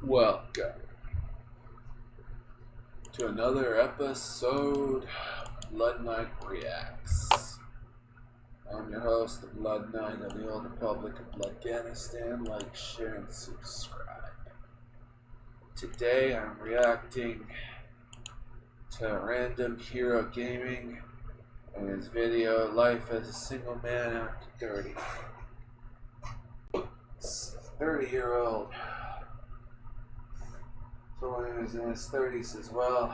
Welcome to another episode of Blood Knight Reacts. I'm your host, the Blood Knight of the Old Republic of Bloodganistan. Like, share, and subscribe. Today I'm reacting to Random Hero Gaming and his video, Life as a Single Man After 30. It's a 30-year-old. Someone who's in his 30s as well.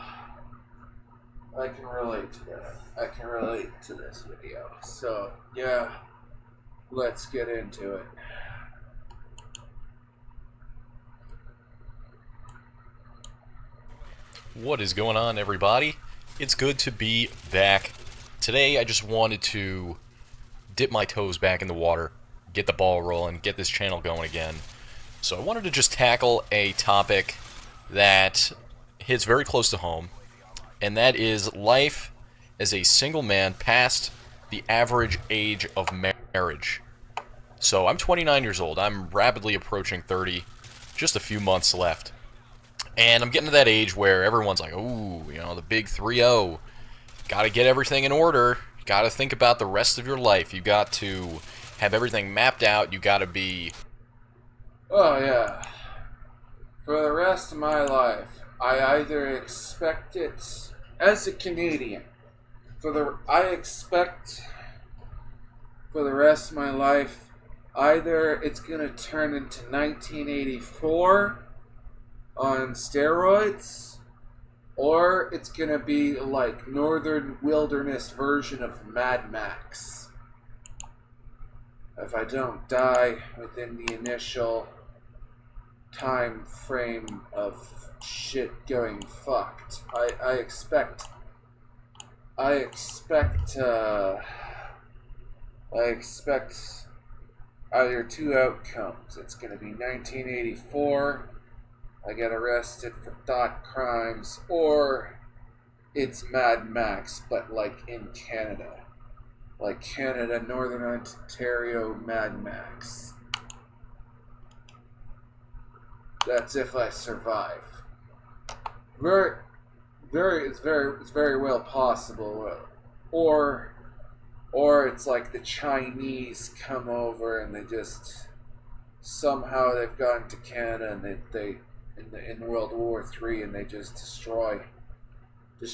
I can relate to that. I can relate to this video. So, yeah, let's get into it. What is going on, everybody? It's good to be back. Today I just wanted to dip my toes back in the water, get the ball rolling, get this channel going again. So I wanted to just tackle a topic that hits very close to home, and that is life as a single man past the average age of marriage. So I'm 29 years old. I'm rapidly approaching 30, just a few months left. And I'm getting to that age where everyone's like, ooh, the big 3-0. Got to get everything in order. Got to think about the rest of your life. You got to have everything mapped out. You got to be... Oh, yeah. For the rest of my life, I either expect it as a Canadian. I expect for the rest of my life, either it's going to turn into 1984 on steroids, or it's going to be like Northern Wilderness version of Mad Max. If I don't die within the initial time frame of shit going fucked, I expect either two outcomes. It's going to be 1984, I get arrested for thought crimes, or it's Mad Max, but like in Canada. Like Canada, Northern Ontario, Mad Max. That's if I survive. It's very well possible. Or it's like the Chinese come over and they just somehow they've gotten to Canada and they in World War III and they just destroy. They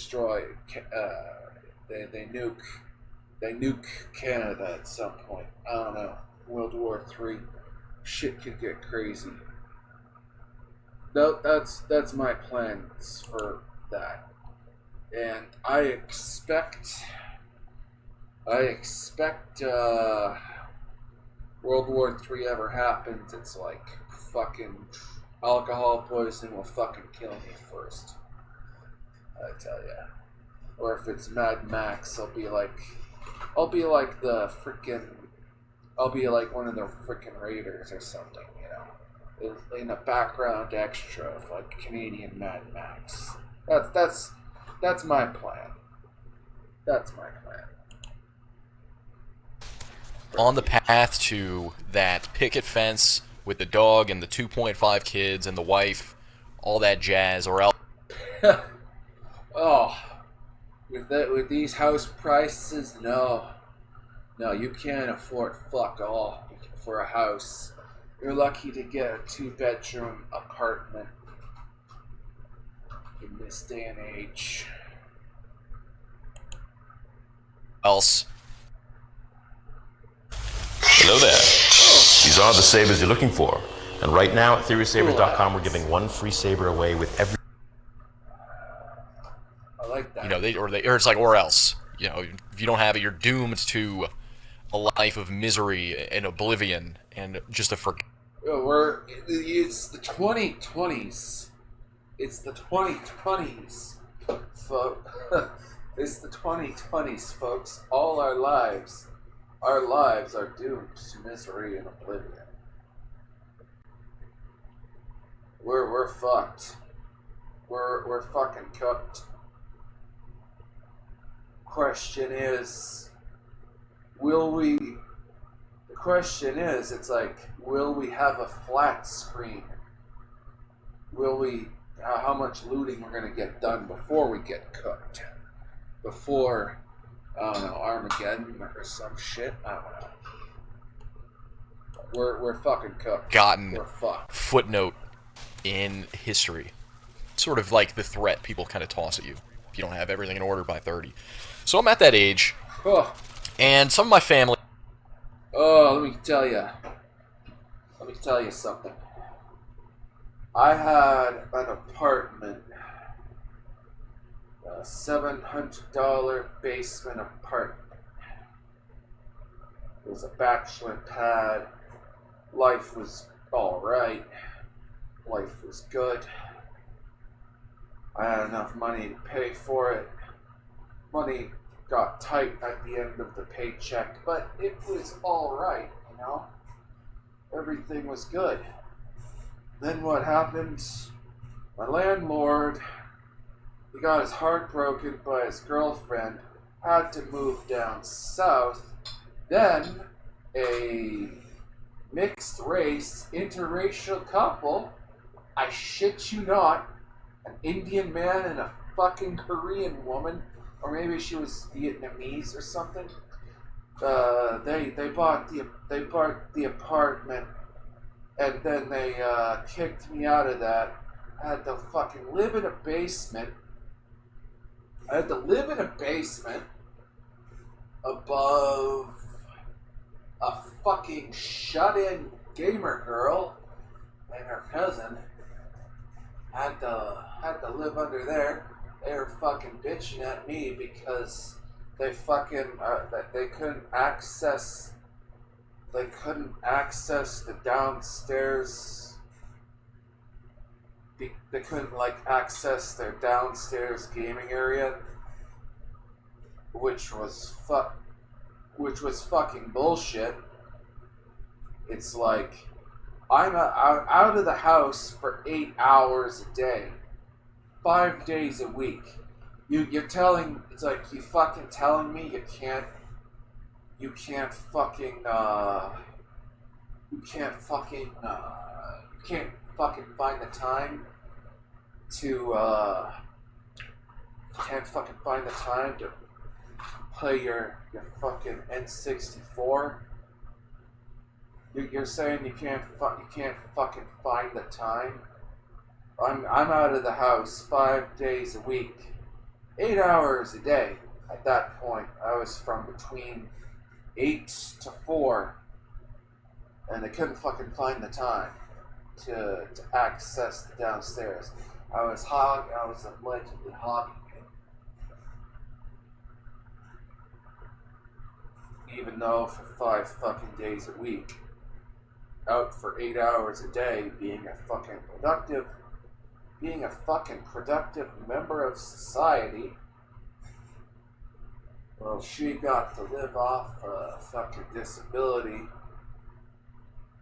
nuke Canada at some point. I don't know. World War III, shit could get crazy. That's my plans for that, and I expect World War III ever happens. It's like fucking alcohol poisoning will fucking kill me first. I tell ya. Or if it's Mad Max, I'll be like one of the freaking Raiders or something, in a background extra of like Canadian Mad Max. That's my plan. That's my plan. on the path to that picket fence with the dog and the 2.5 kids and the wife, all that jazz, or else... Oh, with these house prices, no, you can't afford fuck all for a house. You're lucky to get a 2-bedroom apartment in this day and age. Hello there. These are the sabers you're looking for. And right now at TheorySabers.com, we're giving one free saber away with every... I like that. Or it's like, or else. If you don't have it, you're doomed to a life of misery and oblivion and just a It's the 2020s. It's the 2020s. It's the 2020s, folks. All our lives are doomed to misery and oblivion. We're fucked. We're fucking cooked. Question is, it's like, will we have a flat screen will we? How much looting we're gonna get done before we get cooked? Before, I don't know, Armageddon or some shit. I don't know. We're fucking cooked. Gotten We're fucked. footnote in history. Sort of like the threat people kind of toss at you if you don't have everything in order by 30. So I'm at that age, Oh, and some of my family... let me tell you. Let me tell you something. I had an apartment, a $700 basement apartment. It was a bachelor pad. Life was alright. Life was good. I had enough money to pay for it. Money got tight at the end of the paycheck, but it was alright, you know? Everything was good. Then what happened? My landlord, he got his heart broken by his girlfriend, had to move down south. Then a mixed race, interracial couple, I shit you not, an Indian man and a fucking Korean woman, or maybe she was Vietnamese or something. They bought the apartment, and then they kicked me out of that. I had to fucking live in a basement. I had to live in a basement above a fucking shut-in gamer girl and her cousin. Had to live under there. They were fucking bitching at me because they fucking they couldn't access the downstairs. They couldn't like access their downstairs gaming area, which was fucking bullshit. It's like I'm out of the house for 8 hours a day, 5 days a week. You're telling, it's like you fucking telling me you can't fucking find the time to play your fucking N64. You're saying you can't fucking find the time. I'm out of the house 5 days a week, 8 hours a day. At that point, I was from between 8 to 4, and I couldn't fucking find the time to access the downstairs. I was allegedly hogging it. Even though for 5 fucking days a week, out for 8 hours a day, being a fucking productive member of society. Well, she got to live off a fucking disability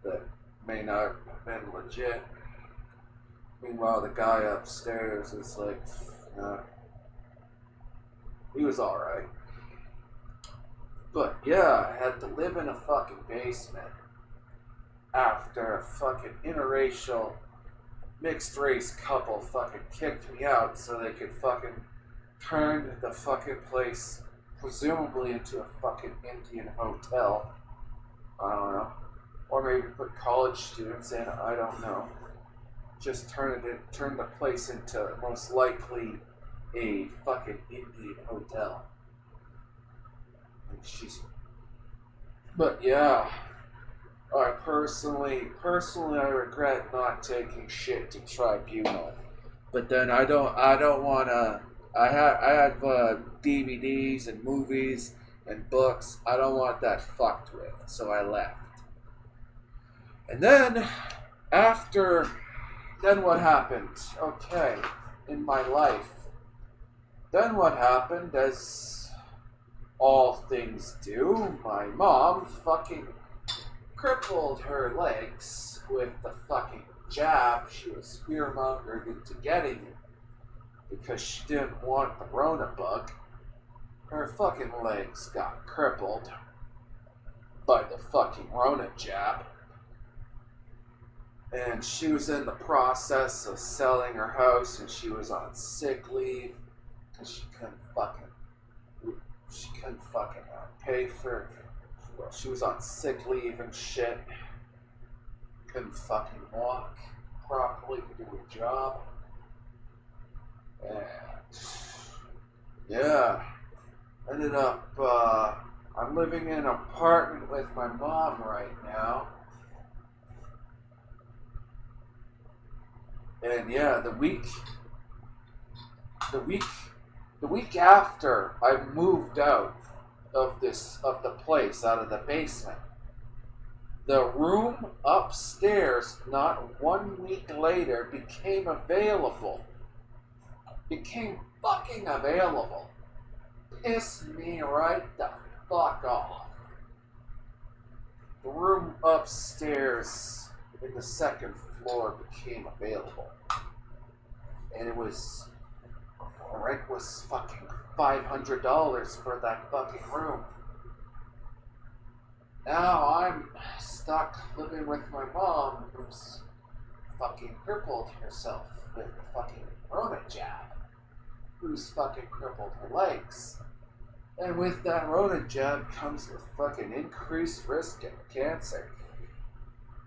that may not have been legit. Meanwhile, the guy upstairs is like, he was alright. But yeah, I had to live in a fucking basement after a fucking interracial mixed race couple fucking kicked me out so they could fucking turn the fucking place presumably into a fucking Indian hotel. I don't know. Or maybe put college students in, I don't know. Just turn the place into most likely a fucking Indian hotel. And but yeah, I personally I regret not taking shit to tribunal. But then I don't wanna. I had DVDs and movies and books. I don't want that fucked with, so I left. And then then what happened? Okay, in my life. Then what happened, as all things do, my mom fucking crippled her legs with the fucking jab she was fearmongered into getting because she didn't want the Rona bug. Her fucking legs got crippled by the fucking Rona jab. and she was in the process of selling her house, and she was on sick leave because she couldn't fucking pay for. Well, she was on sick leave and shit. Couldn't fucking walk properly to do her job. And yeah, ended up, I'm living in an apartment with my mom right now. And yeah, the week after I moved out of the place, out of the basement, the room upstairs, not 1 week later, became fucking available. Pissed me right the fuck off. The room upstairs in the second floor became available. And rent was fucking $500 for that fucking room. Now I'm stuck living with my mom, who's fucking crippled herself with the fucking Rona jab. Who's fucking crippled her legs. And with that Rona jab comes with fucking increased risk of cancer.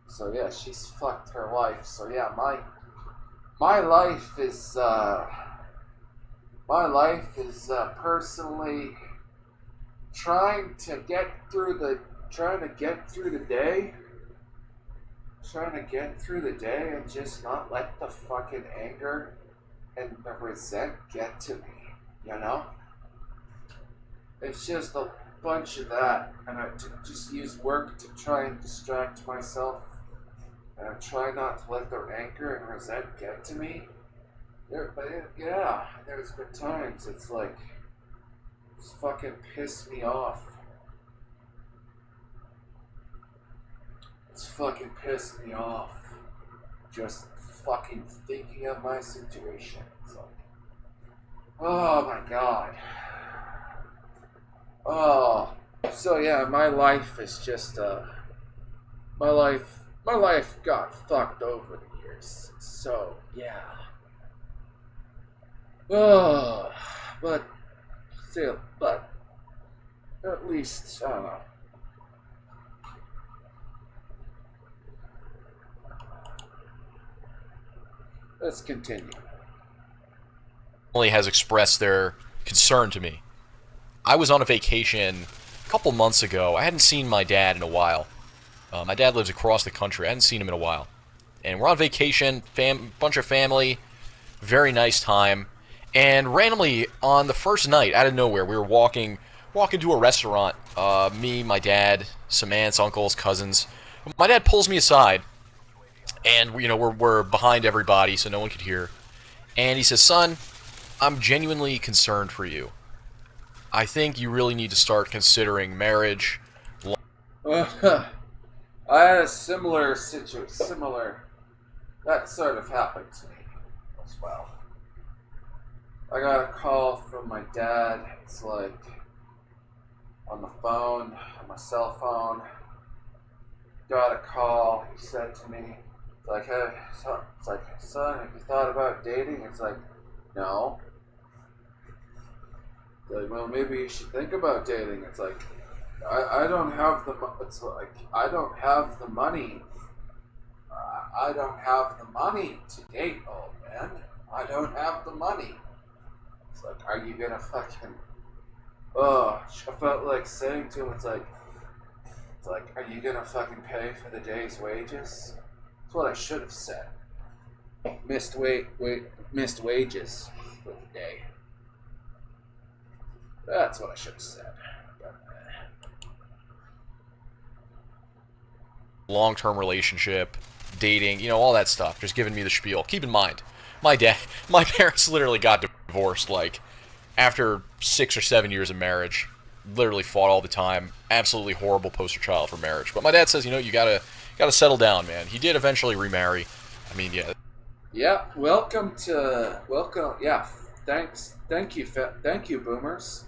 So yeah, she's fucked her life. So yeah, my life is personally trying to get through the day and just not let the fucking anger and the resent get to me, you know? It's just a bunch of that, and I just use work to try and distract myself, and I try not to let the anger and resent get to me. There's been times it's fucking pissed me off. It's fucking pissed me off. Just fucking thinking of my situation. It's like, oh my god. Oh, so yeah, my life is just, my life got fucked over the years. So, yeah. Oh, but at least, I don't know. Let's continue. Family has expressed their concern to me. I was on a vacation a couple months ago. I hadn't seen my dad in a while. My dad lives across the country. I hadn't seen him in a while. And we're on vacation, bunch of family, very nice time. And randomly, on the first night, out of nowhere, we were walking to a restaurant. Me, my dad, some aunts, uncles, cousins. My dad pulls me aside, and we're behind everybody, so no one could hear. And he says, "Son, I'm genuinely concerned for you. I think you really need to start considering marriage." I had a similar that sort of happened to me as well. I got a call from my dad. It's like on the phone, on my cell phone. Got a call. He said to me, it's like, "Hey, son, have you thought about dating?" It's like, "No." It's like, "Well, maybe you should think about dating." It's like, I don't have the. It's like I don't have the money. I don't have the money to date, old man. I don't have the money. It's like, are you gonna fucking? Oh, I felt like saying to him, it's like, are you gonna fucking pay for the day's wages? That's what I should have said. Missed wages for the day. That's what I should have said. Long-term relationship, dating, all that stuff. Just giving me the spiel. Keep in mind, my parents literally got divorced after 6 or 7 years of marriage. Literally fought all the time. Absolutely horrible poster child for marriage. But my dad says, you gotta settle down, man. He did eventually remarry. I mean, yeah. Yeah. Welcome. Yeah. Thank you, boomers.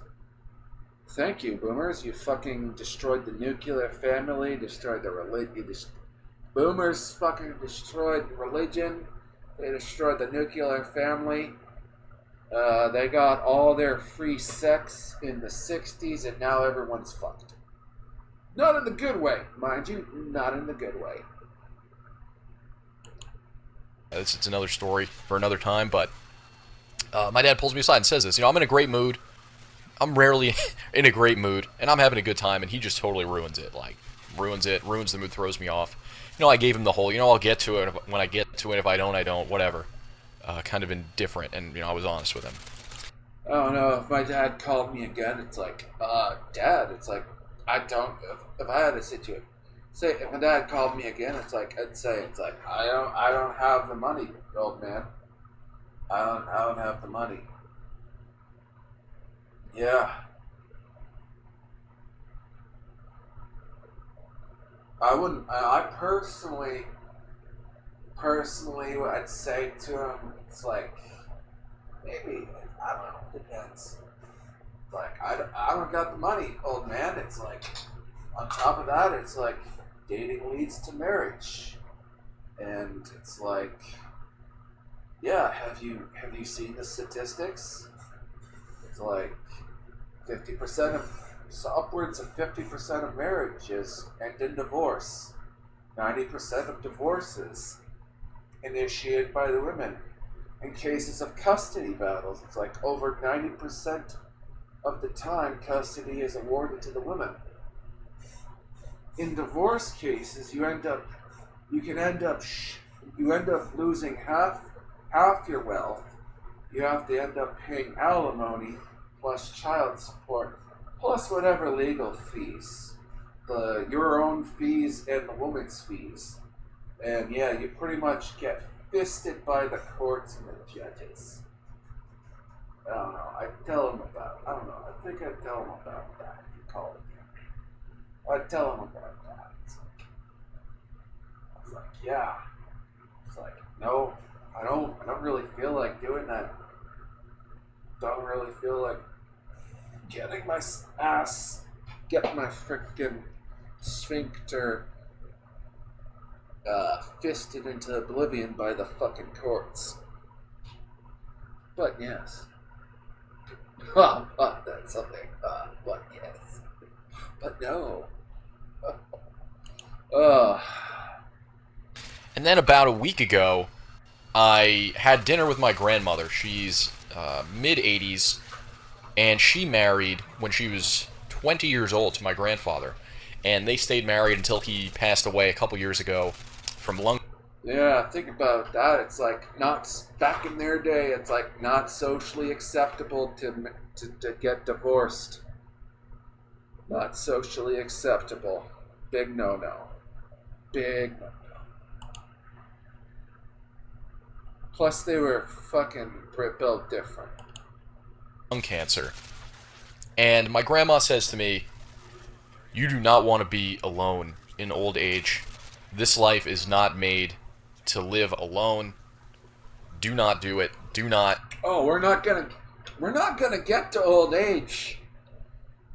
Thank you, boomers. You fucking destroyed the nuclear family, destroyed the religion, Boomers fucking destroyed religion. They destroyed the nuclear family. They got all their free sex in the 60s, and now everyone's fucked. Not in the good way, mind you. Not in the good way. It's another story for another time, but my dad pulls me aside and says this. I'm in a great mood. I'm rarely in a great mood, and I'm having a good time, and he just totally ruins it. Like, ruins the mood, throws me off. I gave him the whole, I'll get to it when I get to it. If I don't, I don't, whatever. Kind of indifferent, and, I was honest with him. I don't know, if my dad called me again, it's like, Dad, it's like, I don't, if I had a situation, say, if my dad called me again, it's like, I'd say, it's like, I don't have the money, old man. I don't have the money. Yeah. I personally, what I'd say to him, it's like, maybe, I don't know, depends. It's like, I don't got the money, old man. It's like, on top of that, it's like, dating leads to marriage. And it's like, yeah, have you seen the statistics? It's like 50% of, so upwards of 50% of marriages end in divorce. 90% of divorces initiated by the women. In cases of custody battles, it's like over 90% of the time custody is awarded to the women. In divorce cases, you end up losing half your wealth. You have to end up paying alimony plus child support plus whatever legal fees, your own fees and the woman's fees. And yeah, you pretty much get fisted by the courts and the judges. I don't know. I tell him about. I don't know. I think I'd tell him about that. If you call it again. I'd tell him about that. It's like, yeah. It's like, no, I don't really feel like doing that. Don't really feel like getting my frickin' sphincter fisted into oblivion by the fucking courts. But yes. That's something. But yes. But no. And then about a week ago, I had dinner with my grandmother. She's mid-80s, and she married when she was 20 years old to my grandfather. And they stayed married until he passed away a couple years ago from lung. Yeah, think about that. It's like not back in their day. It's like not socially acceptable to get divorced. Not socially acceptable. Big no-no. Big no-no. Plus, they were fucking built different. Lung cancer. And my grandma says to me, "You do not want to be alone in old age. This life is not made to live alone. Do not do it. Do not." Oh, we're not gonna get to old age.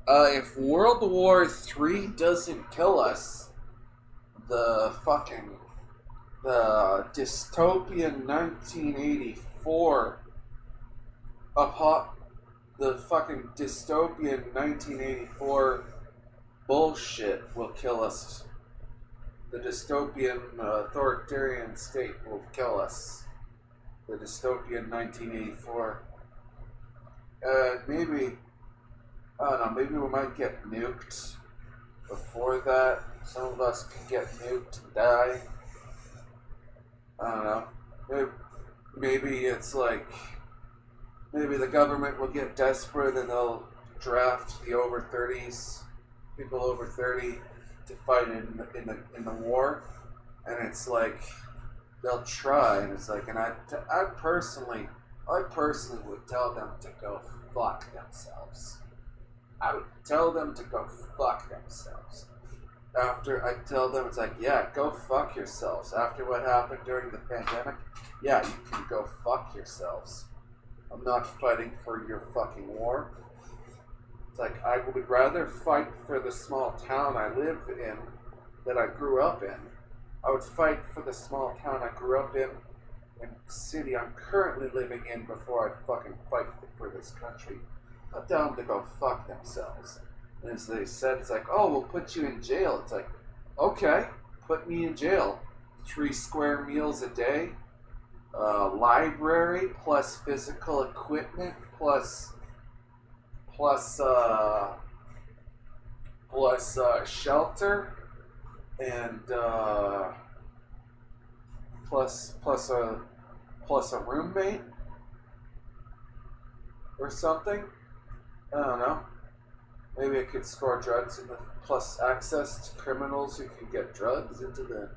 If World War III doesn't kill us, the dystopian 1984 the fucking dystopian 1984 bullshit will kill us. The dystopian authoritarian state will kill us. The dystopian 1984. Maybe, I don't know, maybe we might get nuked before that. Some of us can get nuked and die. I don't know. Maybe it's like, maybe the government will get desperate and they'll draft the over 30s, people over 30, to fight in the war, and it's like they'll try, and it's like, and I personally would tell them to go fuck themselves. I would tell them to go fuck themselves. After I tell them, it's like, yeah, go fuck yourselves. After what happened during the pandemic, yeah, you can go fuck yourselves. I'm not fighting for your fucking war. It's like, I would rather fight for the small town I live in, that I grew up in, I would fight for the small town I grew up in and the city I'm currently living in before I'd fucking fight for this country. I'd tell them to go fuck themselves. And as they said, it's like, oh, we'll put you in jail. It's like, okay, put me in jail. 3 square meals a day, library plus physical equipment plus shelter and plus a roommate or something. I don't know. Maybe I could score drugs in the plus access to criminals who can get drugs into the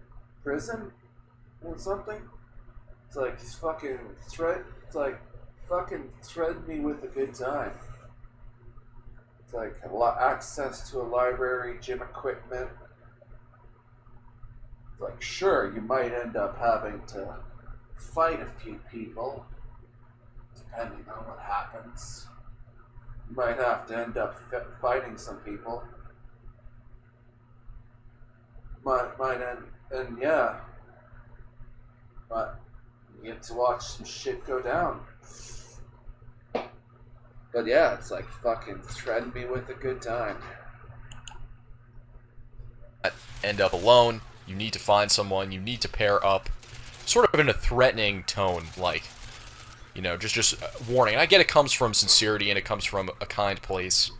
prison or something. It's like fucking thread me with a good time. It's like access to a library, gym equipment. It's like, sure, you might end up having to fight a few people, depending on what happens. You might have to end up fighting some people. Might end, and yeah, but you get to watch some shit go down. But yeah, it's like fucking threaten me with a good time. End up alone. You need to find someone. You need to pair up, sort of in a threatening tone, like, you know, just warning. And I get it comes from sincerity and it comes from a kind place.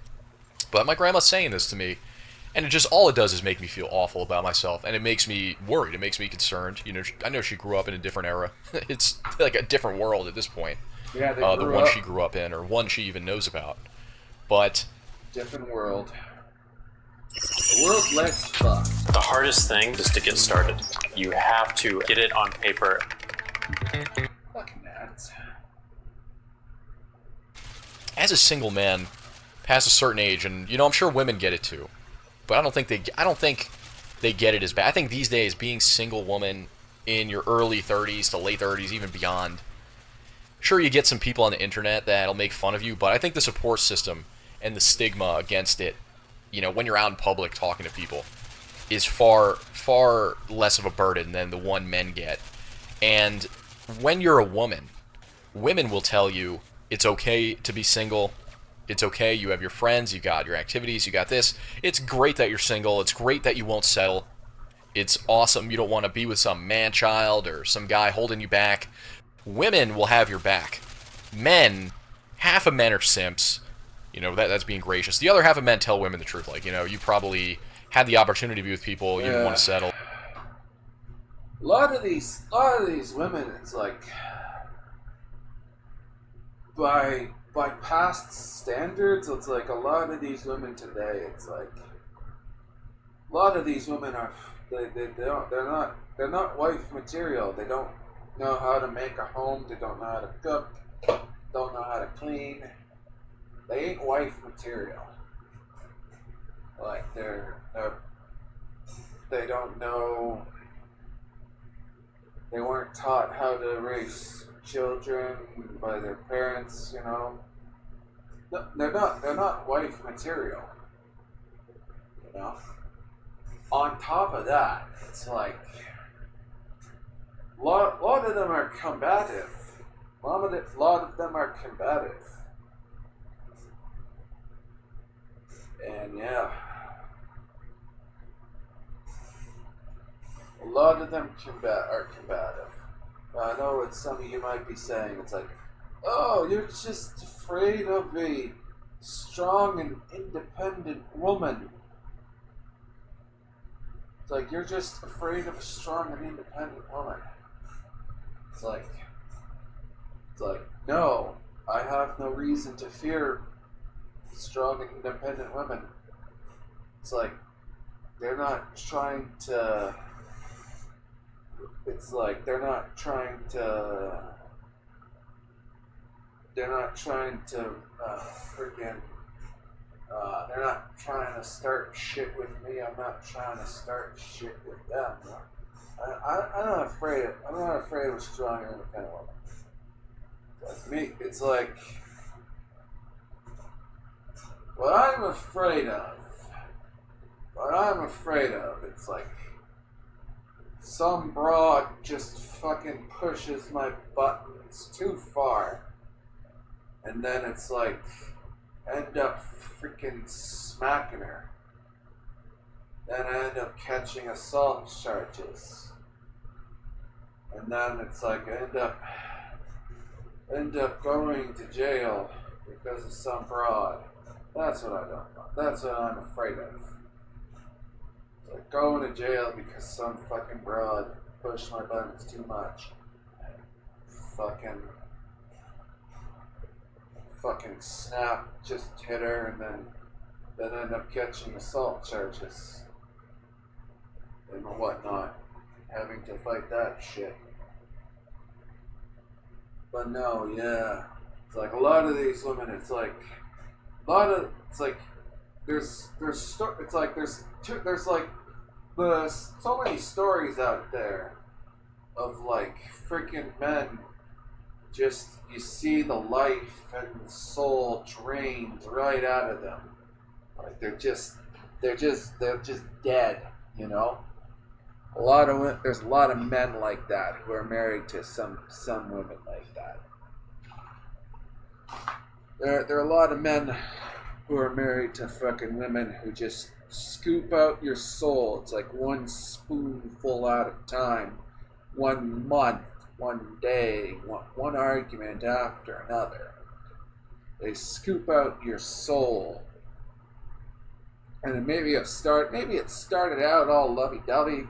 But my grandma's saying this to me, and all it does is make me feel awful about myself, and it makes me worried. It makes me concerned. You know, I know she grew up in a different era. It's like a different world at this point. Yeah, the one she grew up in, or one she even knows about. But different world. A world less fucked. The hardest thing is to get started. You have to get it on paper. Fucking that. As a single man, past a certain age, and you know, I'm sure women get it too, but I don't think they get it as bad. I think these days, being single woman in your early 30s to late 30s, even beyond, sure, you get some people on the internet that'll make fun of you, but I think the support system and the stigma against it, you know, when you're out in public talking to people, is far, far less of a burden than the one men get. And when you're a woman, women will tell you it's okay to be single. It's okay, you have your friends, you got your activities, you got this. It's great that you're single. It's great that you won't settle. It's awesome you don't want to be with some man-child or some guy holding you back. Women will have your back. Men, half of men are simps. You know, that's being gracious. The other half of men tell women the truth. Like, you know, you probably had the opportunity to be with people, you didn't want to settle. A lot of these women, it's like, by past standards, it's like a lot of these women today, it's like, a lot of these women are, they're not wife material. They don't know how to make a home. They don't know how to cook. Don't know how to clean. They ain't wife material. Like they don't know. They weren't taught how to raise children by their parents. You know. No, they're not wife material. You know. On top of that, it's like a lot of them are combative. A lot of them are combative. And yeah, a lot of them are combative. I know what some of you might be saying. It's like, oh, you're just afraid of a strong and independent woman. It's like, you're just afraid of a strong and independent woman. It's like, no, I have no reason to fear strong and independent women. It's like, they're not trying to they're not trying to start shit with me. I'm not trying to start shit with them. I'm not afraid of a strong and independent woman. Like me, it's like, what I'm afraid of, it's like some broad just fucking pushes my buttons too far. And then it's like, end up freaking smacking her. Then I end up catching assault charges. And then it's like, I end up going to jail because of some broad. That's what I don't want. That's what I'm afraid of. It's like going to jail because some fucking broad pushed my buttons too much. Fucking snap, just hit her, and then end up catching assault charges and whatnot, having to fight that shit. But no, yeah, it's like a lot of these women. It's like there's so many stories out there of like freaking men. Just, you see the life and the soul drained right out of them. Like they're just dead, you know? There's a lot of men like that who are married to some women like that. There are a lot of men who are married to fucking women who just scoop out your soul. It's like one spoonful at a time, 1 month. One day, one argument after another. They scoop out your soul. And maybe it started out all lovey-dovey,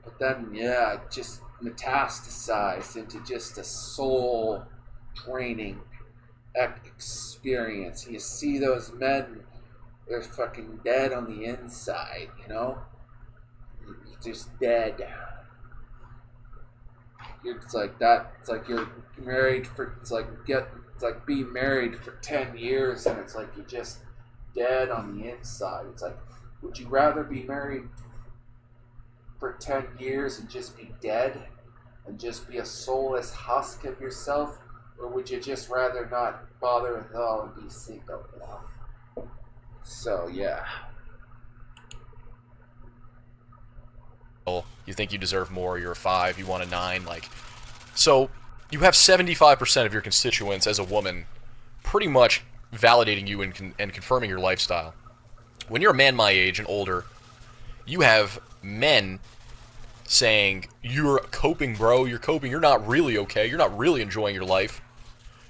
but then, yeah, it just metastasized into just a soul-draining experience. You see those men, they're fucking dead on the inside, you know? You're just dead. It's like that. It's like you're married for. It's like being married for 10 years, and it's like you're just dead on the inside. It's like, would you rather be married for 10 years and just be dead, and just be a soulless husk of yourself, or would you just rather not bother with it all and be single? You know? So yeah. You think you deserve more, you're a 5, you want a 9, like, so you have 75% of your constituents as a woman pretty much validating you and confirming your lifestyle. When you're a man my age and older, you have men saying, you're coping, bro, you're coping, you're not really okay, you're not really enjoying your life,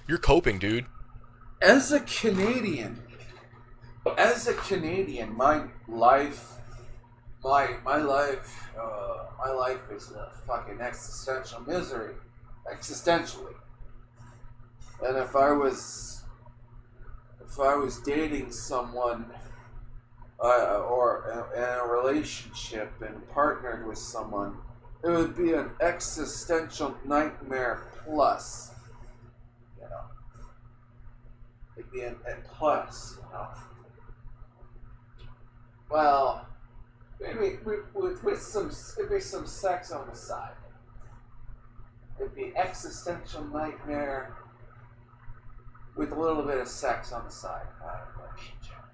you're coping, dude. As a Canadian, my life is a fucking existential misery, existentially. And if I was dating someone, or in a relationship and partnered with someone, it would be an existential nightmare plus. You know, it'd be a plus. You know, well. Maybe with some sex on the side. It'd be existential nightmare with a little bit of sex on the side of a relationship.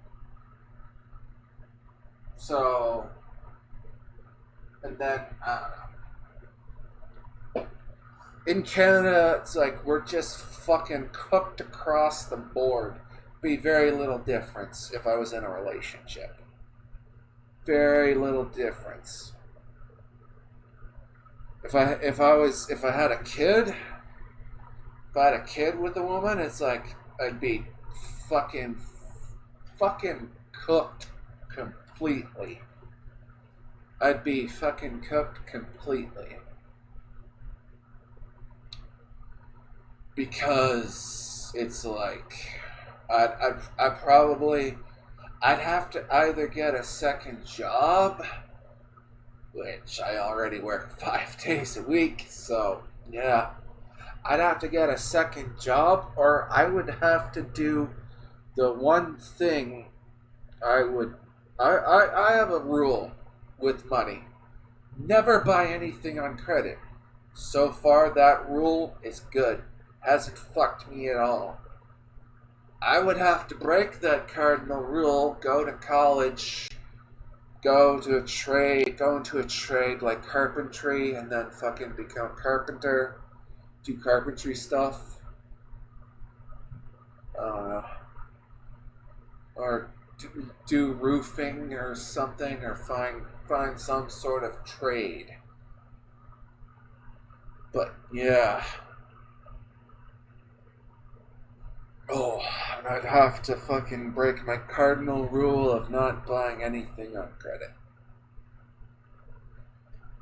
So, and then, I don't know. In Canada, it's like we're just fucking cooked across the board. Be very little difference if I was in a relationship. Very little difference. If I had a kid with a woman, it's like I'd be fucking cooked completely. I'd be fucking cooked completely. Because it's like I'd have to either get a second job, which I already work 5 days a week, so yeah. I'd have to get a second job, or I would have to do the one thing I have a rule with money. Never buy anything on credit. So far, that rule is good. Hasn't fucked me at all. I would have to break that cardinal rule, go to college, go into a trade like carpentry, and then fucking become a carpenter, do carpentry stuff. I don't know. Or do roofing or something, or find some sort of trade. But yeah. Oh, and I'd have to fucking break my cardinal rule of not buying anything on credit.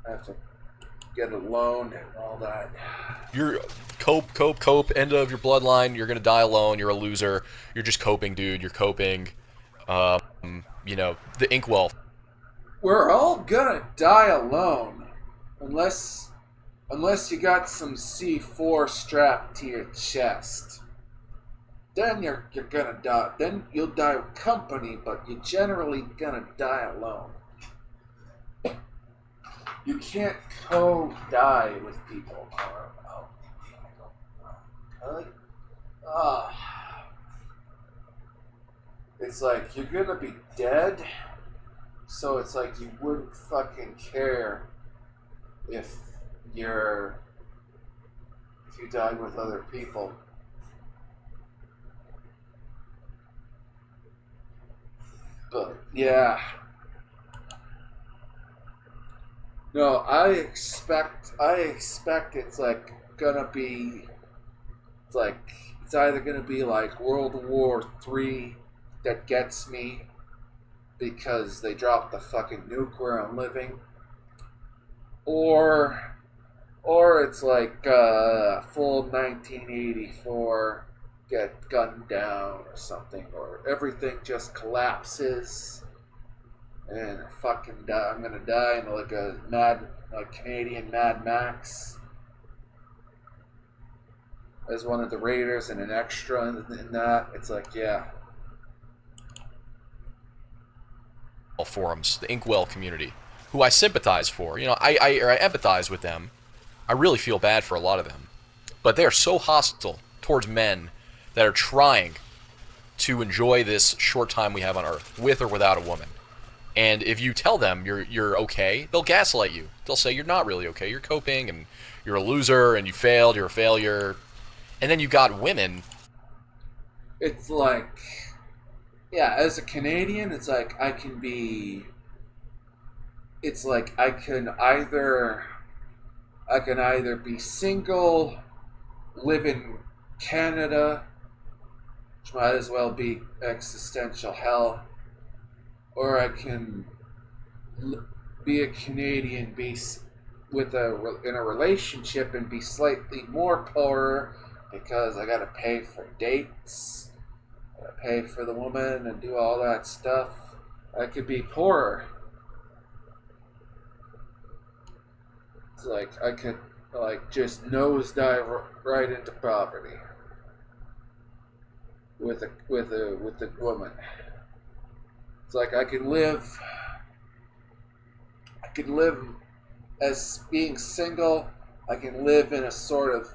I have to get a loan and all that. You're cope, end of your bloodline, you're gonna die alone, you're a loser, you're just coping, dude, you're coping. You know, the Inkwell. We're all gonna die alone. Unless you got some C4 strapped to your chest. Then you're gonna die. Then you'll die with company, but you're generally gonna die alone. You can't co-die with people. It's like you're gonna be dead, so it's like you wouldn't fucking care if you died with other people. But yeah. No, I expect it's like gonna be, it's either gonna be like World War III that gets me because they dropped the fucking nuke where I'm living, or it's like full 1984, get gunned down or something, or everything just collapses and fucking die. I'm gonna die in like a Canadian Mad Max as one of the raiders and an extra in that. It's like, yeah. Forums, the Inkwell community, who I sympathize for. You know, I empathize with them. I really feel bad for a lot of them. But they are so hostile towards men that are trying to enjoy this short time we have on Earth, with or without a woman. And if you tell them you're okay, they'll gaslight you. They'll say you're not really okay, you're coping, and you're a loser, and you failed, you're a failure. And then you got women. It's like, yeah, as a Canadian, it's like I can either be single, live in Canada, which might as well be existential hell, or I can be a Canadian, be in a relationship and be slightly more poorer because I gotta pay for dates, I gotta pay for the woman and do all that stuff. I could be poorer. It's like I could just nosedive right into poverty with a woman. It's like I can live as being single. I can live in a sort of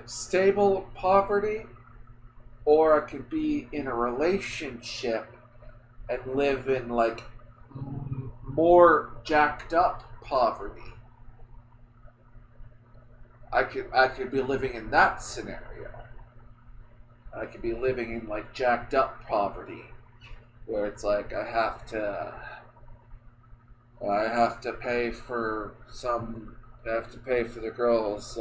stable poverty, or I could be in a relationship and live in like more jacked up poverty. I could be living in that scenario. I could be living in like jacked up poverty, where it's like I have to pay for the girls'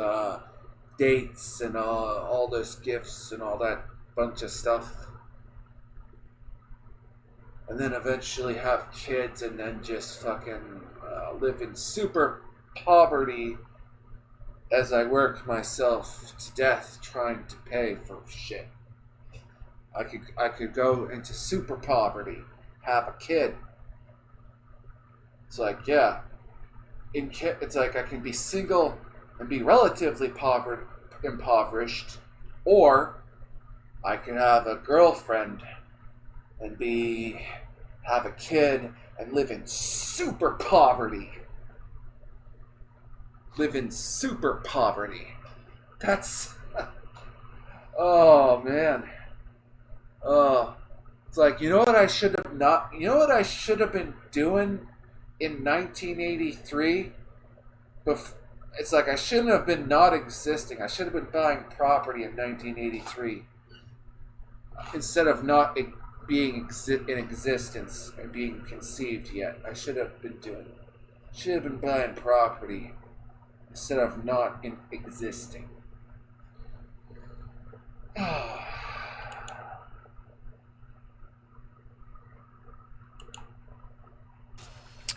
dates and all those gifts and all that bunch of stuff, and then eventually have kids, and then just fucking live in super poverty as I work myself to death trying to pay for shit. I could go into super poverty, have a kid. It's like, yeah, it's like I can be single and be relatively impoverished, or I can have a girlfriend and have a kid and live in super poverty. That's oh man. Oh, It's like, you know what I should have not, you know what I should have been doing in 1983? It's like I shouldn't have been not existing. I should have been buying property in 1983 instead of not being in existence and being conceived yet. I should have been buying property instead of not in existing.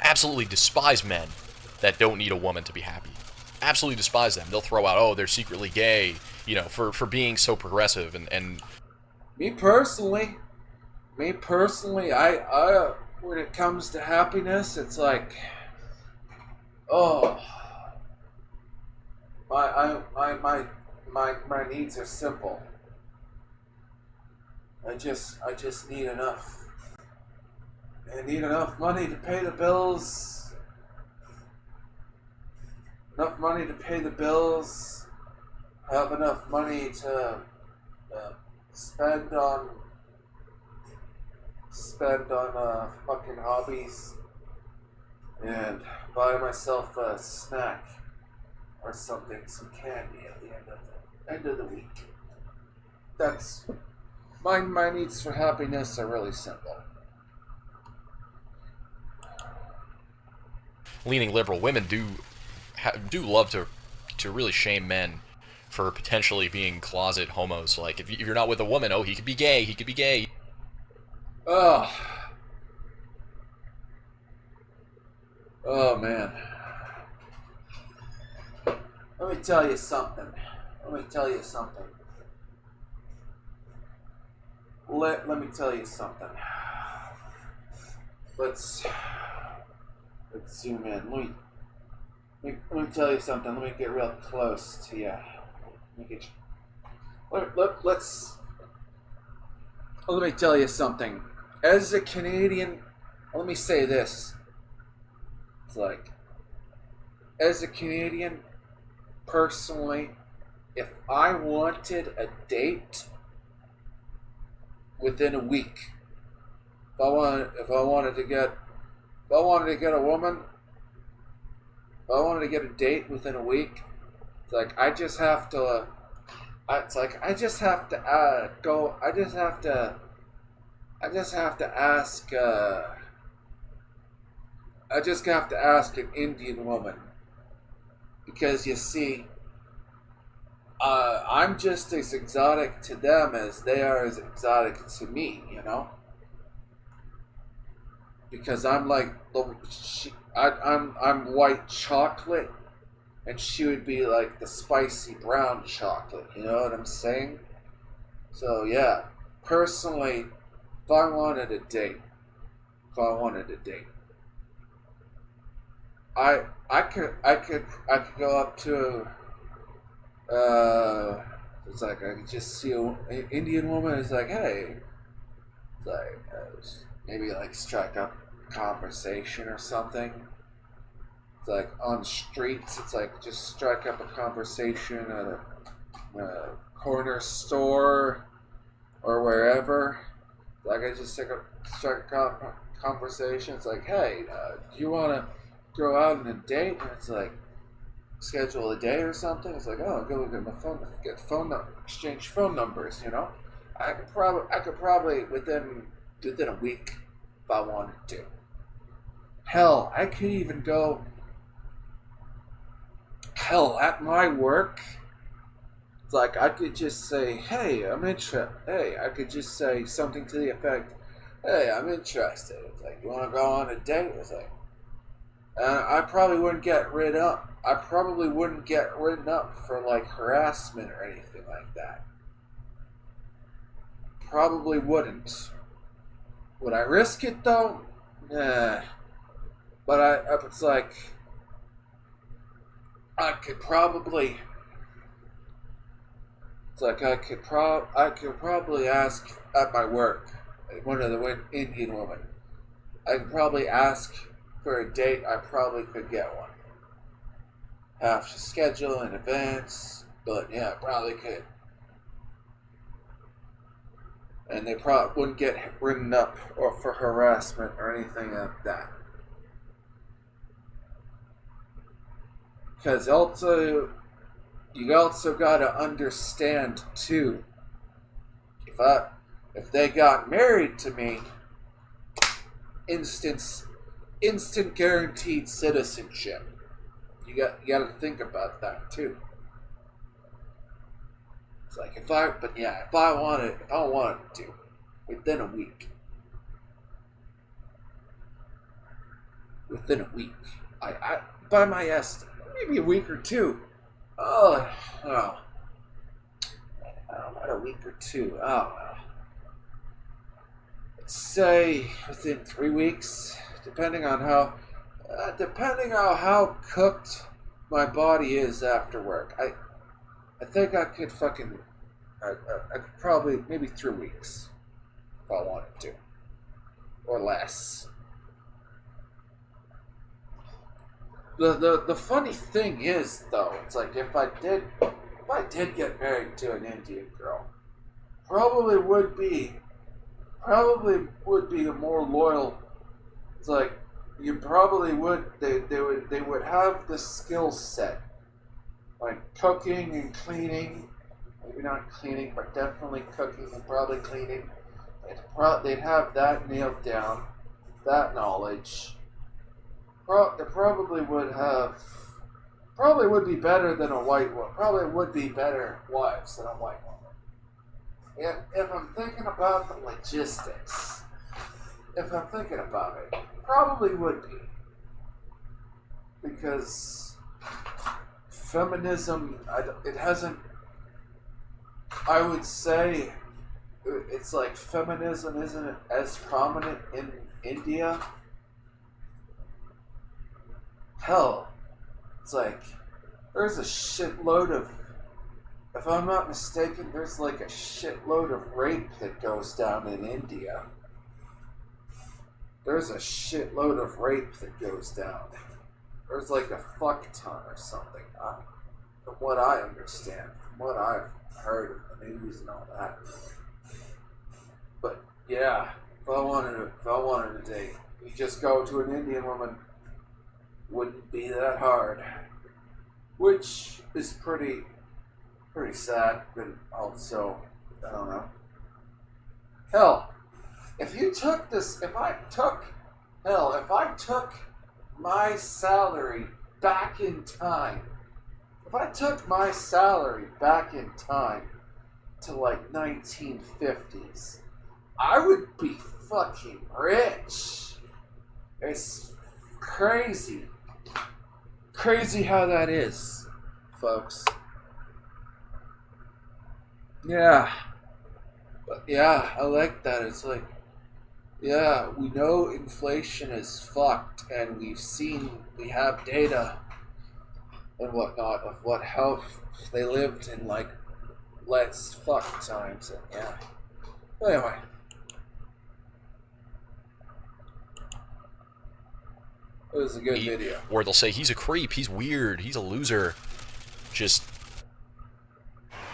Absolutely despise men that don't need a woman to be happy. Absolutely despise them. They'll throw out, oh, they're secretly gay, for being so progressive and Me personally, I when it comes to happiness, it's like, oh, my needs are simple. I just need enough. I need enough money to pay the bills. Enough money to pay the bills. Have enough money to spend on fucking hobbies, and buy myself a snack or something, some candy at the end of the week. That's my needs for happiness are really simple. leaning liberal women do love to really shame men for potentially being closet homos. Like, if you're not with a woman, oh, he could be gay, he could be gay. Oh. Oh, man. Let me tell you something. Let me tell you something. Let me tell you something. Let's zoom in. Let me tell you something. Let me get real close to you. Let me tell you something. As a Canadian, let me say this. It's like, as a Canadian, personally, if I wanted a date within a week, if I wanted to get a woman, if I wanted to get a date within a week, it's like I just have to ask an Indian woman, because you see, I'm just as exotic to them as they are as exotic to me, you know? Because I'm like, I'm white chocolate, and she would be like the spicy brown chocolate, you know what I'm saying? So yeah, personally, if I wanted a date, I could go up to it's like I could just see an Indian woman. It's like, hey, it's like maybe like strike up a conversation or something. It's like on streets. It's like just strike up a conversation at a corner store or wherever. Like I just strike a conversation. It's like, hey, do you want to go out on a date? And it's like, schedule a day or something. It's like, oh, go look at my phone, exchange phone numbers. You know, I could probably within a week if I wanted to. Hell, I could even go. Hell, at my work, it's like I could just say, hey, I'm interested. Hey, I could just say something to the effect, hey, I'm interested. It's like, you want to go on a date? It's like, I probably wouldn't get written up. I probably wouldn't get written up for like harassment or anything like that. Probably wouldn't. Would I risk it though? Nah. But it's like, I could probably. It's like I could probably ask at my work, one of the Indian women. I could probably ask for a date. I probably could get one. Have to schedule in advance, but yeah, I probably could. and they probably wouldn't get written up or for harassment or anything like that. Because also, you also gotta understand too. If they got married to me, instant guaranteed citizenship. You gotta think about that too. It's like if I wanted to, within a week. I by my estimate, maybe a week or two. Oh, about a week or two. Oh, let's say within 3 weeks, depending on how cooked my body is after work. I think I could I could probably maybe 3 weeks if I wanted to, or less. The funny thing is though, it's like if I did get married to an Indian girl, probably would be a more loyal. It's like you probably would they would have the skill set, like cooking and cleaning. Maybe not cleaning, but definitely cooking and probably cleaning. They'd have that nailed down, that knowledge. They probably would be better than a white woman. Probably would be better wives than a white woman. If I'm thinking about the logistics, if I'm thinking about it, probably would be. Because feminism, it hasn't, I would say, it's like feminism isn't as prominent in India. Hell, it's like, there's a shitload of, if I'm not mistaken, there's like a shitload of rape that goes down in India. There's a shitload of rape that goes down. There's like a fuck ton or something. From what I understand, from what I've heard of the news and all that. But yeah, if I wanted to date, you just go to an Indian woman. Wouldn't be that hard, which is pretty sad, but also, I don't know. Hell, if I took my salary back in time, to like 1950s, I would be fucking rich. It's crazy how that is, folks. Yeah. But yeah, I like that. It's like, yeah, we know inflation is fucked, and we have data and whatnot of how they lived in like less fuck times, and yeah. Anyway. It was a good video. Or they'll say, he's a creep, he's weird, he's a loser. Just...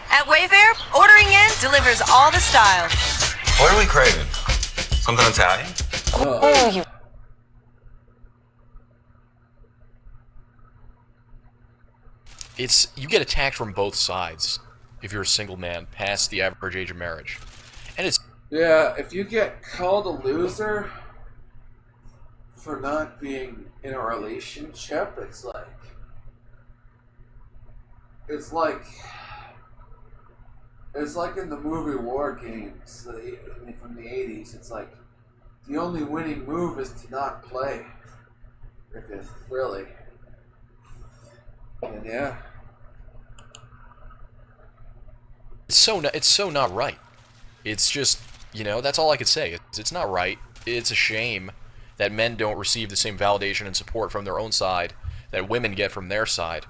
At Wayfair, ordering in delivers all the styles. What are we craving? Something Italian? You get attacked from both sides if you're a single man past the average age of marriage. And it's... Yeah, if you get called a loser for not being in a relationship, it's like in the movie War Games from the 80s. It's like the only winning move is to not play. Really. And yeah. It's so not right. It's just, that's all I could say. It's not right. It's a shame that men don't receive the same validation and support from their own side that women get from their side.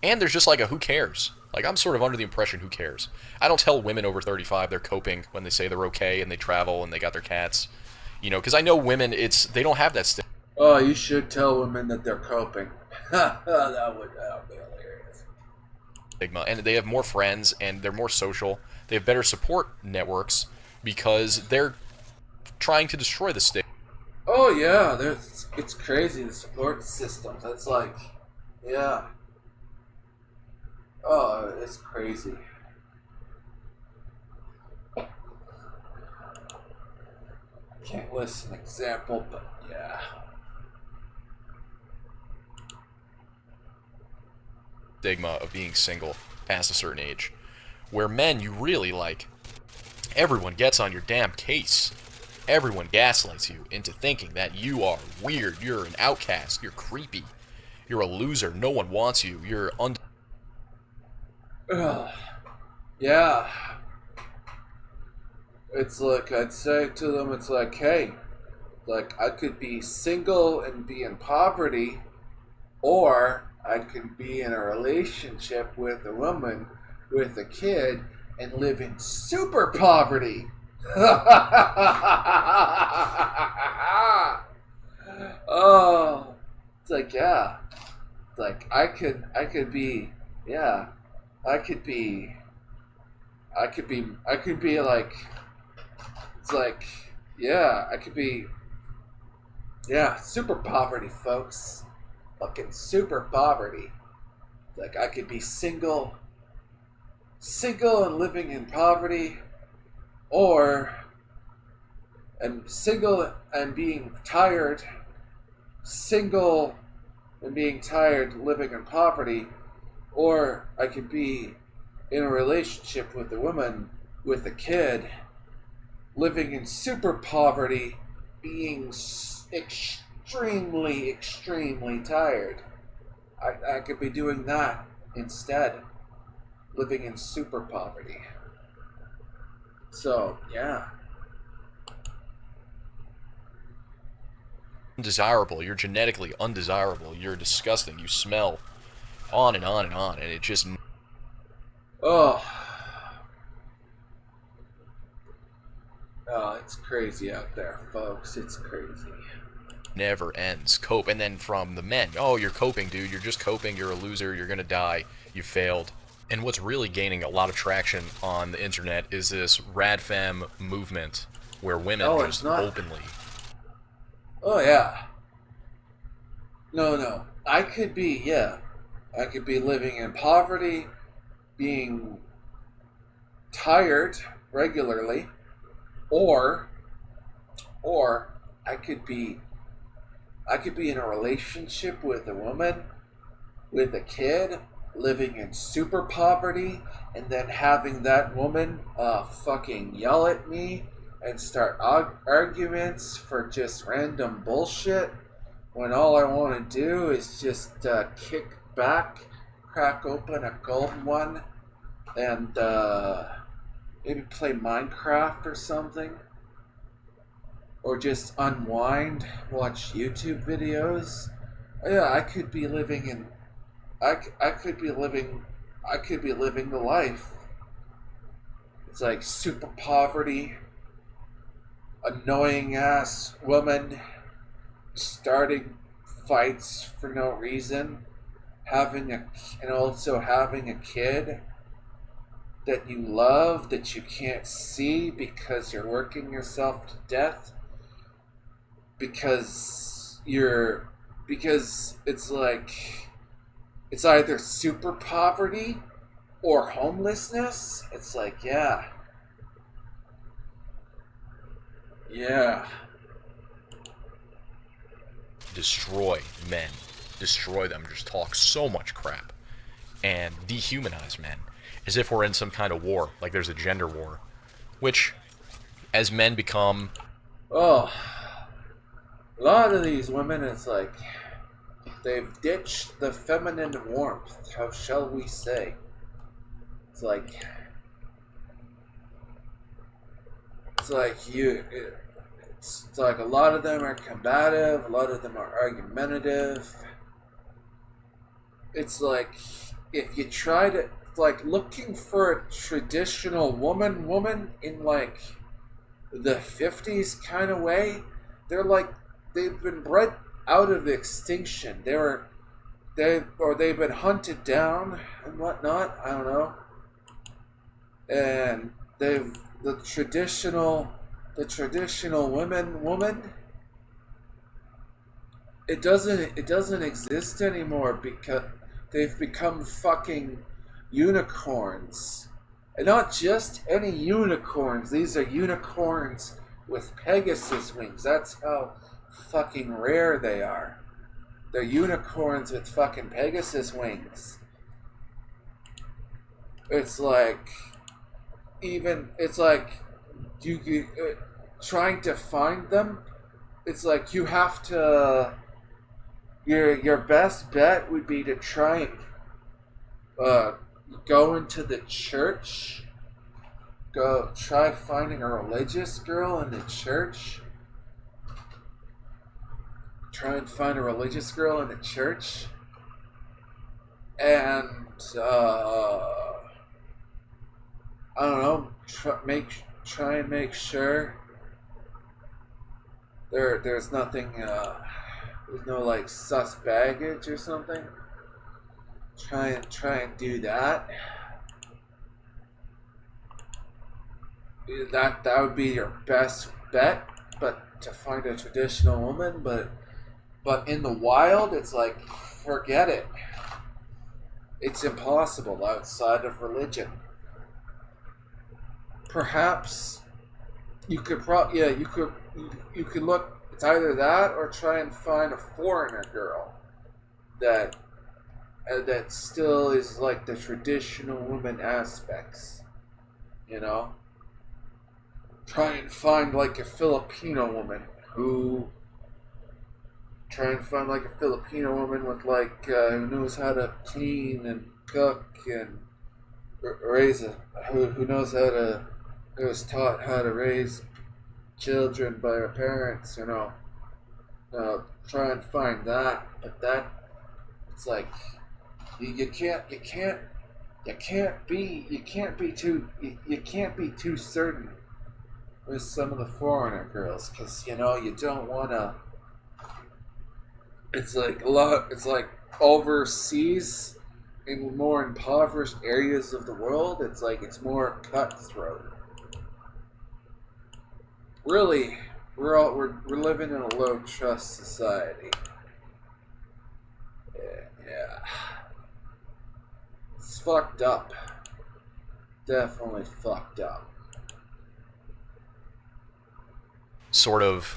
And there's just like a who cares. Like, I'm sort of under the impression who cares. I don't tell women over 35 they're coping when they say they're okay and they travel and they got their cats. Because I know women, they don't have that stigma. Oh, you should tell women that they're coping. that would be hilarious. And they have more friends and they're more social. They have better support networks because they're trying to destroy the state. Oh yeah, it's crazy, the support systems. It's like, yeah. Oh, it's crazy. Can't list an example, but yeah. Stigma of being single past a certain age, where men, you really like, everyone gets on your damn case. Everyone gaslights you into thinking that you are weird, you're an outcast, you're creepy, you're a loser, no one wants you, you're Yeah. It's like, I'd say to them, it's like, hey, like, I could be single and be in poverty, or I could be in a relationship with a woman with a kid and live in super poverty. Oh, it's like, yeah. It's like, I could be, yeah. I could be like, it's like, yeah, I could be, yeah, super poverty, folks. Fucking super poverty. Like, I could be single and living in poverty, or I'm single and being tired, living in poverty, or I could be in a relationship with a woman with a kid, living in super poverty, being extremely tired. I could be doing that instead, living in super poverty. So, yeah. undesirable, you're genetically undesirable, you're disgusting, you smell, on and on and on, and it just... Oh, it's crazy out there, folks. It's crazy. never ends. Cope. And then from the men, oh, you're coping, dude. You're just coping. You're a loser. You're going to die. You failed. And what's really gaining a lot of traction on the internet is this radfem movement where women just openly... Oh, yeah. No. I could be living in poverty, being tired regularly, or I could be in a relationship with a woman, with a kid, living in super poverty, and then having that woman fucking yell at me and start arguments for just random bullshit, when all I want to do is just kick back, crack open a golden one, and maybe play Minecraft or something, or just unwind, watch YouTube videos. Yeah, I could be living the life. It's like super poverty, annoying ass woman, starting fights for no reason, and also having a kid that you love that you can't see because you're working yourself to death, because it's like, it's either super poverty or homelessness. It's like, yeah. Destroy men. Destroy them. Just talk so much crap. And dehumanize men. As if we're in some kind of war. Like there's a gender war. Which, as men become... Oh. A lot of these women, it's like, they've ditched the feminine warmth. How shall we say? It's like a lot of them are combative, a lot of them are argumentative. It's like, if you try to, like, looking for a traditional woman in like the 50s kind of way, they've been bred out of extinction. They've been hunted down and whatnot. I don't know. And the traditional woman, it doesn't exist anymore because they've become fucking unicorns. And not just any unicorns, these are unicorns with Pegasus wings. That's how fucking rare they are. They're unicorns with fucking Pegasus wings. It's like, you trying to find them. It's like you have to. Your best bet would be to try and go into the church. Go try finding a religious girl in the church. Try and find a religious girl in the church. And I don't know. Try and make sure there's nothing. There's no like sus baggage or something. Try and do that. That would be your best bet. But to find a traditional woman, but in the wild, it's like forget it. It's impossible outside of religion. Perhaps you could you could look. It's either that or try and find a foreigner girl that still is like the traditional woman aspects, you know. Try and find like a Filipino woman who with like who knows how to clean and cook and who was taught how to raise children by her parents, you know. Try and find that, but that it's like you can't be too certain with some of the foreigner girls, because you know you don't want to. It's like overseas in more impoverished areas of the world. It's like it's more cutthroat. Really, we're living in a low trust society. Yeah. It's fucked up. Definitely fucked up. Sort of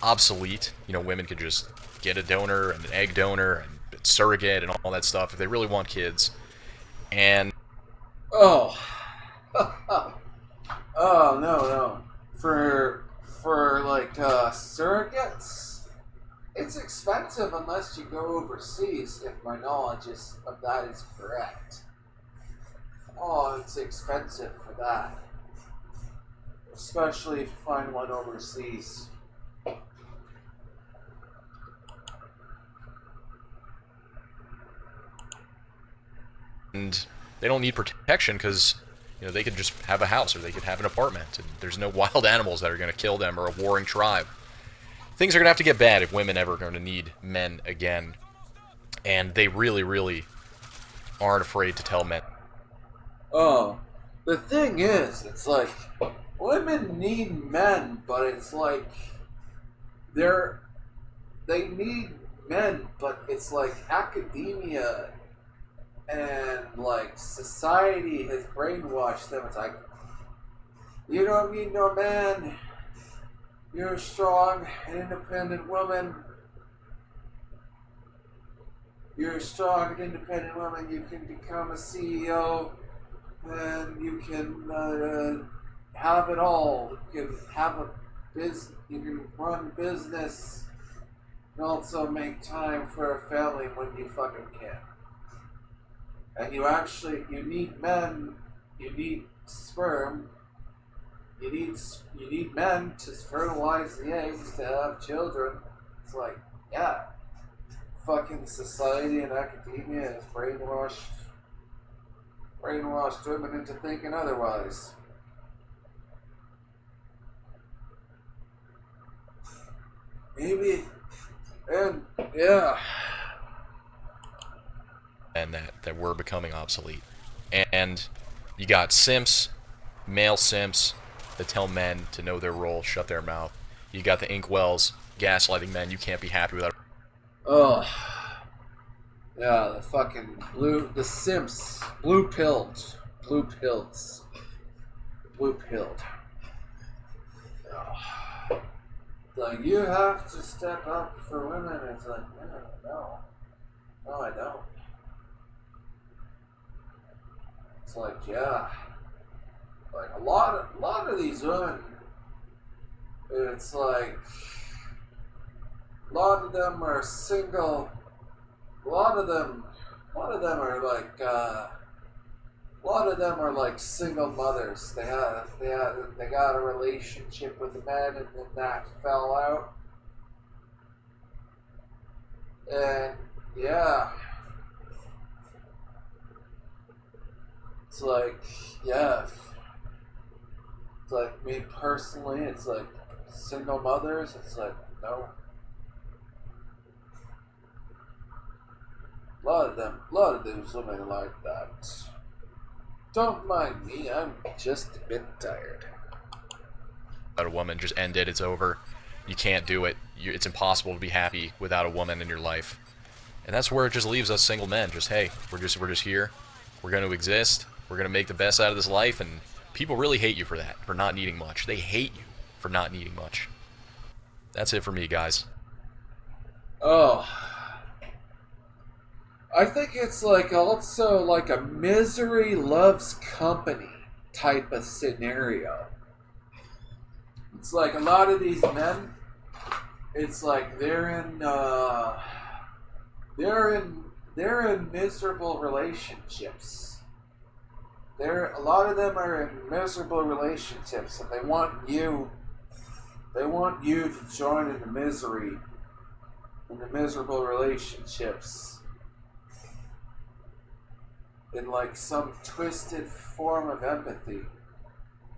obsolete. You know, women could just get a donor and an egg donor and surrogate and all that stuff if they really want kids. And oh no. For like surrogates, it's expensive unless you go overseas, if my knowledge of that is correct. Oh, it's expensive for that. Especially if you find one overseas. And they don't need protection because, you know, they could just have a house or they could have an apartment, and there's no wild animals that are going to kill them or a warring tribe. Things are going to have to get bad if women ever are going to need men again. And they really, really aren't afraid to tell men. Oh, the thing is, it's like, women need men, but it's like, they need men, but it's like academia and like society has brainwashed them. It's like, you don't need no man. You're a strong and independent woman. You're a strong and independent woman. You can become a CEO, and you can have it all. You can have a business. You can run business, and also make time for a family when you fucking can. And you need men, you need sperm, you need men to fertilize the eggs to have children. It's like, yeah, fucking society and academia has brainwashed women into thinking otherwise. Maybe, and yeah. And that we're becoming obsolete. And you got simps male simps that tell men to know their role, shut their mouth. You got the inkwells, gaslighting men. You can't be happy without. Oh, yeah, the simps, blue pilled. Oh. Like, you have to step up for women. It's like, no, I don't. It's like, yeah, like a lot of these women. It's like a lot of them are single. A lot of them are like single mothers. They got a relationship with a man and then that fell out. And yeah. It's like, yeah. It's like me personally, it's like single mothers, it's like no. A lot of those women are like that. Don't mind me, I'm just a bit tired. A woman, just end it. It's over. You can't do it. It's impossible to be happy without a woman in your life, and that's where it just leaves us single men. Just hey, we're just here. We're going to exist. We're going to make the best out of this life, and people really hate you for that, for not needing much. They hate you for not needing much. That's it for me, guys. Oh. I think it's like also like a misery loves company type of scenario. It's like a lot of these men, it's like they're in miserable relationships. A lot of them are in miserable relationships, and they want you to join in the misery, in the miserable relationships, in like some twisted form of empathy.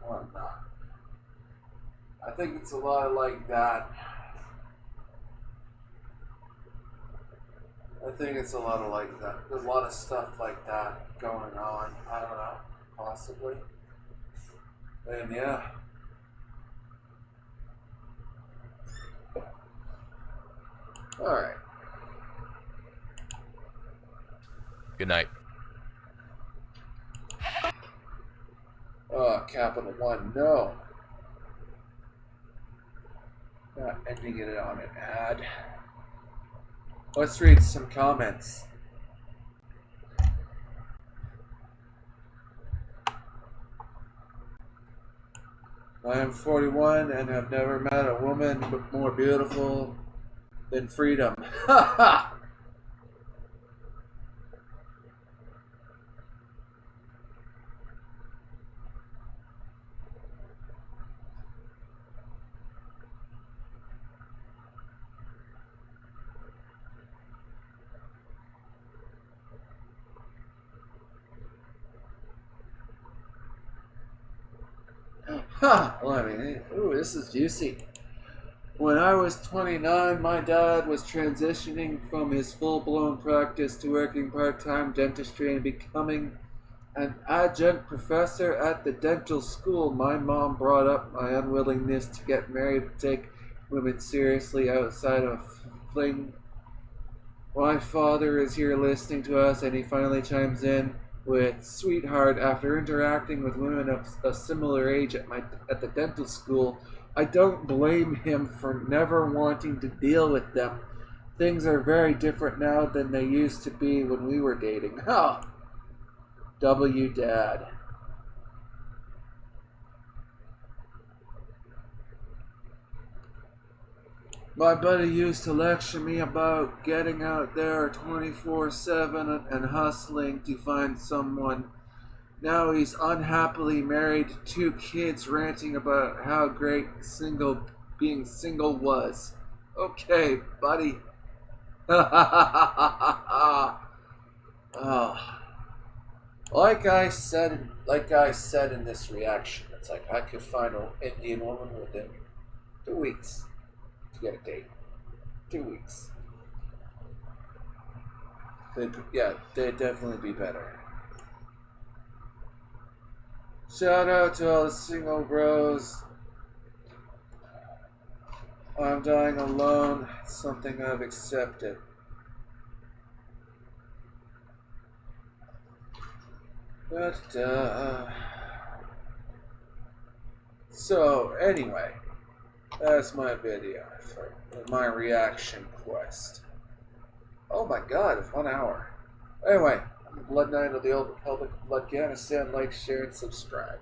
Or not. I think it's a lot like that. I think it's a lot of like that. There's a lot of stuff like that going on. I don't know. Possibly. And yeah. Alright. Good night. Oh, Capital One, no. Not ending it on an ad. Let's read some comments. I am 41 and have never met a woman more beautiful than Freedom. Ha ha! Ha! Well, I mean, ooh, this is juicy. When I was 29, my dad was transitioning from his full-blown practice to working part-time dentistry and becoming an adjunct professor at the dental school. My mom brought up my unwillingness to get married and take women seriously outside of fling. My father is here listening to us, and he finally chimes in with, "Sweetheart, after interacting with women of a similar age at the dental school, I don't blame him for never wanting to deal with them. Things are very different now than they used to be when we were dating." Ha! W Dad. My buddy used to lecture me about getting out there 24/7 and hustling to find someone. Now he's unhappily married, 2 kids, ranting about how great being single was. Okay, buddy. Oh. Like I said in this reaction, it's like I could find an Indian woman within 2 weeks. To get a date. 2 weeks. They'd definitely be better. Shout out to all the single bros. I'm dying alone. Something I've accepted. But, so, anyway, that's my video for my reaction quest. Oh my god, it's 1 hour. Anyway, I'm the Blood Knight of the Old Republic of Blood Afghanistan. Like, share, and subscribe.